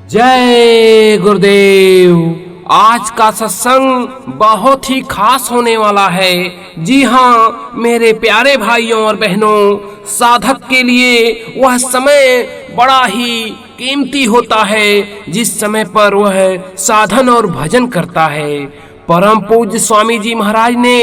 जय गुरुदेव। आज का सत्संग बहुत ही खास होने वाला है। जी हाँ मेरे प्यारे भाइयों और बहनों, साधक के लिए वह समय बड़ा ही कीमती होता है जिस समय पर वह साधन और भजन करता है। परम पूज्य स्वामी जी महाराज ने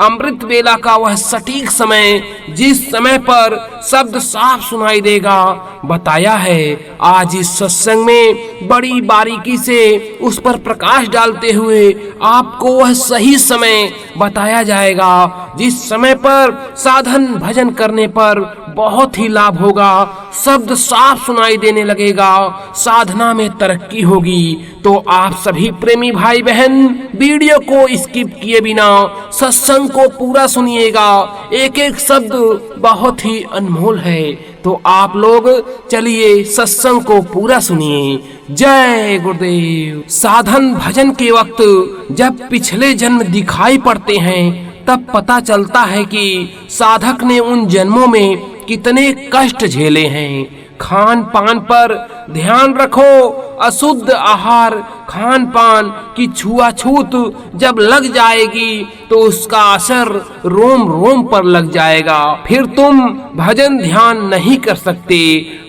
अमृत वेला का वह सटीक समय, जिस समय पर शब्द साफ सुनाई देगा, बताया है। आज इस सत्संग में बड़ी बारीकी से उस पर प्रकाश डालते हुए आपको वह सही समय बताया जाएगा जिस समय पर साधन भजन करने पर बहुत ही लाभ होगा, शब्द साफ सुनाई देने लगेगा, साधना में तरक्की होगी। तो आप सभी प्रेमी भाई बहन वीडियो को स्किप किए बिना सत्संग को पूरा सुनिएगा। एक एक शब्द बहुत ही अनमोल है। तो आप लोग चलिए सत्संग को पूरा सुनिए। जय गुरुदेव। साधन भजन के वक्त जब पिछले जन्म दिखाई पड़ते हैं तब पता चलता है कि साधक ने उन जन्मों में कितने कष्ट झेले हैं। खान पान पर ध्यान रखो। अशुद्ध आहार खान पान की छुआछूत जब लग जाएगी तो उसका असर रोम रोम पर लग जाएगा। फिर तुम भजन ध्यान नहीं कर सकते।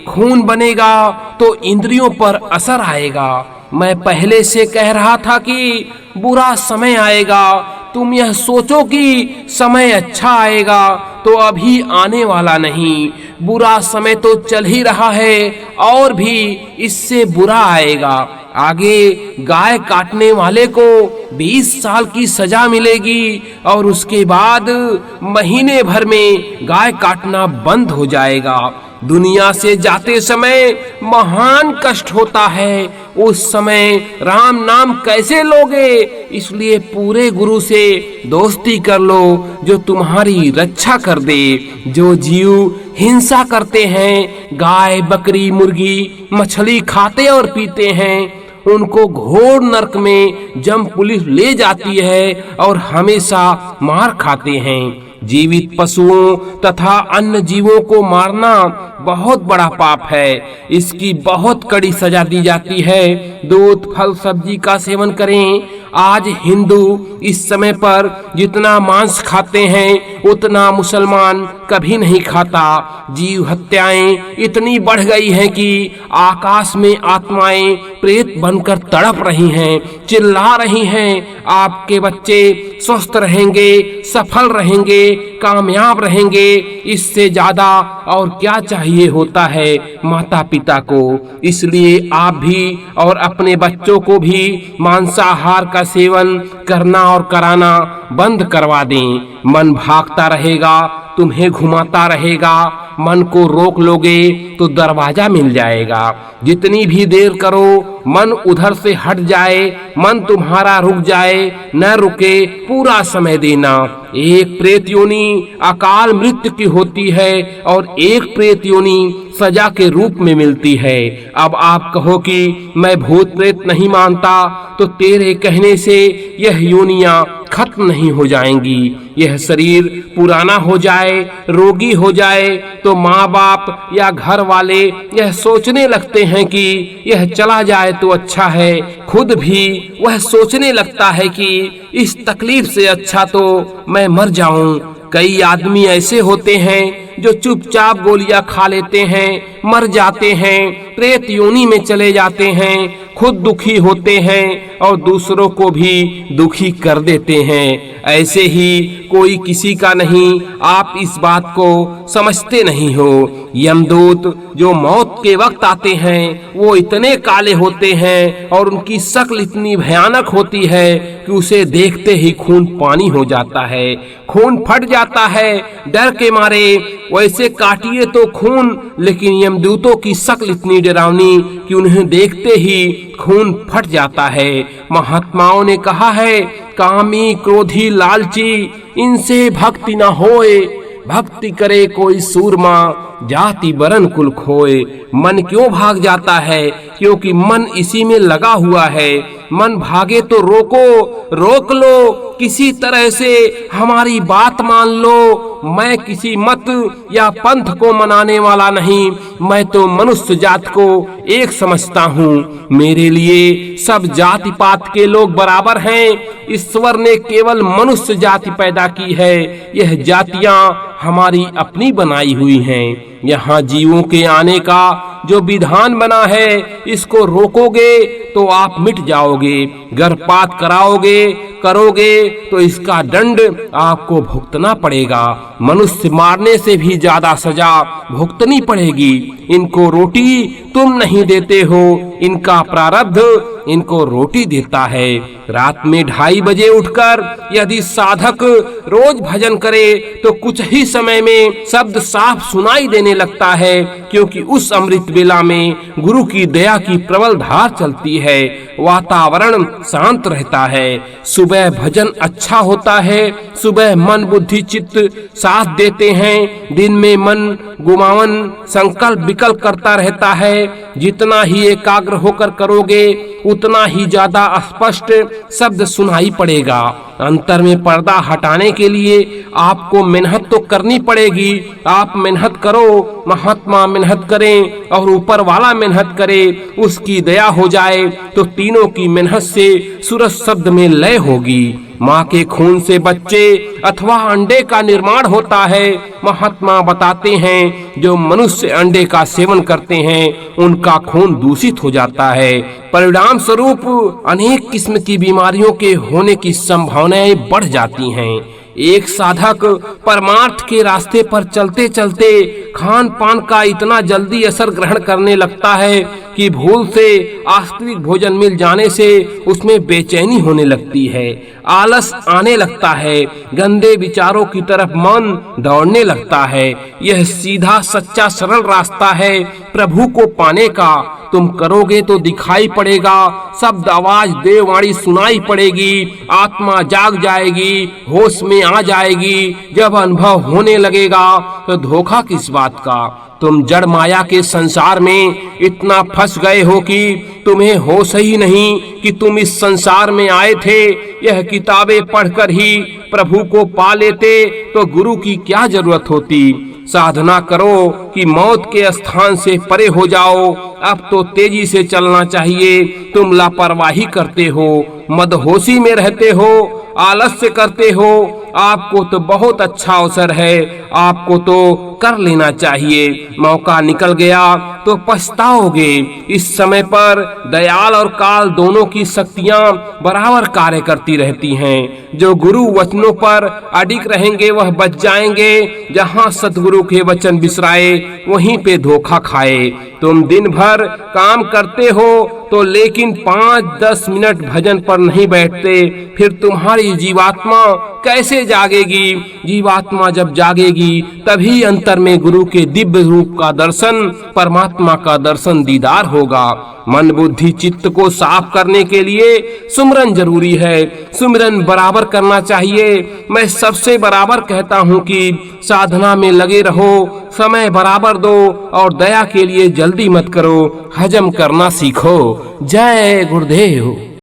खून बनेगा तो इंद्रियों पर असर आएगा। मैं पहले से कह रहा था कि बुरा समय आएगा। तुम यह सोचो कि समय अच्छा आएगा तो अभी आने वाला नहीं। बुरा समय तो चल ही रहा है और भी इससे बुरा आएगा। आगे गाय काटने वाले को 20 साल की सजा मिलेगी और उसके बाद महीने भर में गाय काटना बंद हो जाएगा। दुनिया से जाते समय महान कष्ट होता है। उस समय राम नाम कैसे लोगे? इसलिए पूरे गुरु से दोस्ती कर लो जो तुम्हारी रक्षा कर दे। जो जीव हिंसा करते हैं, गाय बकरी मुर्गी मछली खाते और पीते हैं, उनको घोर नरक में जम पुलिस ले जाती है और हमेशा मार खाते हैं। जीवित पशुओं तथा अन्य जीवों को मारना बहुत बड़ा पाप है। इसकी बहुत कड़ी सजा दी जाती है। दूध फल सब्जी का सेवन करें। आज हिंदू इस समय पर जितना मांस खाते हैं उतना मुसलमान कभी नहीं खाता। जीव हत्याएं इतनी बढ़ गई हैं कि आकाश में आत्माएं प्रेत बनकर तड़प रही हैं, चिल्ला रही हैं। आपके बच्चे स्वस्थ रहेंगे, सफल रहेंगे, कामयाब रहेंगे। इससे ज्यादा और क्या चाहिए होता है माता पिता को। इसलिए आप भी और अपने बच्चों को भी मांसाहार का सेवन करना और कराना बंद करवा दें। मन भागता रहेगा, तुम्हें घुमाता रहेगा। मन को रोक लोगे तो दरवाजा मिल जाएगा। जितनी भी देर करो मन उधर से हट जाए, मन तुम्हारा रुक जाए न रुके, पूरा समय देना। एक प्रेत योनि अकाल मृत्यु की होती है और एक प्रेत योनि सजा के रूप में मिलती है। अब आप कहो कि मैं भूत प्रेत नहीं मानता, तो तेरे कहने से यह योनियां खत्म नहीं हो जाएंगी। यह शरीर पुराना हो जाए, रोगी हो जाए तो माँ बाप या घर वाले यह सोचने लगते हैं कि यह चला जाए तो अच्छा है। खुद भी वह सोचने लगता है कि इस तकलीफ से अच्छा तो मैं मर जाऊं। कई आदमी ऐसे होते हैं जो चुपचाप गोलियां खा लेते हैं, मर जाते हैं, प्रेत योनि में चले जाते हैं, खुद दुखी होते हैं और दूसरों को भी दुखी कर देते हैं। ऐसे ही कोई किसी का नहीं, आप इस बात को समझते नहीं हो। यमदूत जो मौत के वक्त आते हैं वो इतने काले होते हैं और उनकी शक्ल इतनी भयानक होती है कि उसे देखते ही खून पानी हो जाता है, खून फट जाता है डर के मारे। वैसे काटिए तो खून, लेकिन यमदूतों की शक्ल इतनी डरावनी कि उन्हें देखते ही खून फट जाता है। महात्माओं ने कहा है, कामी क्रोधी लालची इनसे भक्ति न होए, भक्ति करे कोई सूरमा जाति वरण कुल खोए। मन क्यों भाग जाता है? क्योंकि मन इसी में लगा हुआ है। मन भागे तो रोक लो, किसी तरह से हमारी बात मान लो। मैं किसी मत या पंथ को मनाने वाला नहीं, मैं तो मनुष्य जात को एक समझता हूँ। मेरे लिए सब जाति पात के लोग बराबर हैं। ईश्वर ने केवल मनुष्य जाति पैदा की है। यह जातियाँ हमारी अपनी बनाई हुई हैं। यहाँ जीवों के आने का जो विधान बना है, इसको रोकोगे तो आप मिट जाओगे। गर्भपात करोगे तो इसका दंड आपको भुगतना पड़ेगा। मनुष्य मारने से भी ज्यादा सजा भुगतनी पड़ेगी। इनको रोटी तुम नहीं देते हो, इनका प्रारब्ध इनको रोटी देता है। रात में 2:30 बजे उठकर यदि साधक रोज भजन करे तो कुछ ही समय में शब्द साफ सुनाई देने लगता है, क्योंकि उस अमृत बेला में गुरु की दया की प्रबल धार चलती है। वातावरण शांत रहता है। सुबह भजन अच्छा होता है। सुबह मन बुद्धि चित्त साथ देते हैं। दिन में मन गुमावन संकल्प विकल्प करता रहता है। जितना ही एकाग्र होकर करोगे उतना ही ज्यादा स्पष्ट शब्द सुनाई पड़ेगा। अंतर में पर्दा हटाने के लिए आपको मेहनत तो करनी पड़ेगी। आप मेहनत करो, महात्मा मेहनत करें और ऊपर वाला मेहनत करे, उसकी दया हो जाए तो तीनों की मेहनत से सूरज शब्द में लय होगी। माँ के खून से बच्चे अथवा अंडे का निर्माण होता है। महात्मा बताते हैं जो मनुष्य अंडे का सेवन करते हैं उनका खून दूषित हो जाता है। परिणाम स्वरूप अनेक किस्म की बीमारियों के होने की संभावनाएं बढ़ जाती हैं। एक साधक परमार्थ के रास्ते पर चलते चलते खान पान का इतना जल्दी असर ग्रहण करने लगता है कि भूल से वास्तविक भोजन मिल जाने से उसमें बेचैनी होने लगती है, आलस आने लगता है, गंदे विचारों की तरफ मन दौड़ने लगता है। यह सीधा सच्चा सरल रास्ता है प्रभु को पाने का। तुम करोगे तो दिखाई पड़ेगा, शब्द आवाज देववाणी सुनाई पड़ेगी, आत्मा जाग जाएगी, होश में आ जाएगी। जब अनुभव होने लगेगा तो धोखा किस बात का। तुम जड़ माया के संसार में इतना फंस गए हो कि तुम्हें होश ही नहीं कि तुम इस संसार में आए थे। यह किताबें पढ़कर ही प्रभु को पा लेते तो गुरु की क्या जरूरत होती। साधना करो कि मौत के स्थान से परे हो जाओ। अब तो तेजी से चलना चाहिए। तुम लापरवाही करते हो, मदहोशी में रहते हो, आलस्य करते हो। आपको तो बहुत अच्छा अवसर है, आपको तो कर लेना चाहिए। मौका निकल गया तो पछताओगे। इस समय पर दयाल और काल दोनों की शक्तियां बराबर कार्य करती रहती हैं। जो गुरु वचनों पर अडिग रहेंगे वह बच जाएंगे। जहां सतगुरु के वचन बिसराए वहीं पे धोखा खाए। तुम दिन भर काम करते हो तो लेकिन 5-10 मिनट भजन पर नहीं बैठते, फिर तुम्हारी जीवात्मा कैसे जागेगी। जीवात्मा जब जागेगी तभी अंतर में गुरु के दिव्य रूप का दर्शन, परमात्मा का दर्शन दीदार होगा। मन बुद्धि चित्त को साफ करने के लिए सुमिरन जरूरी है। सुमिरन बराबर करना चाहिए। मैं सबसे बराबर कहता हूँ कि साधना में लगे रहो, समय बराबर दो और दया के लिए जल्दी मत करो, हजम करना सीखो। जय गुरुदेव।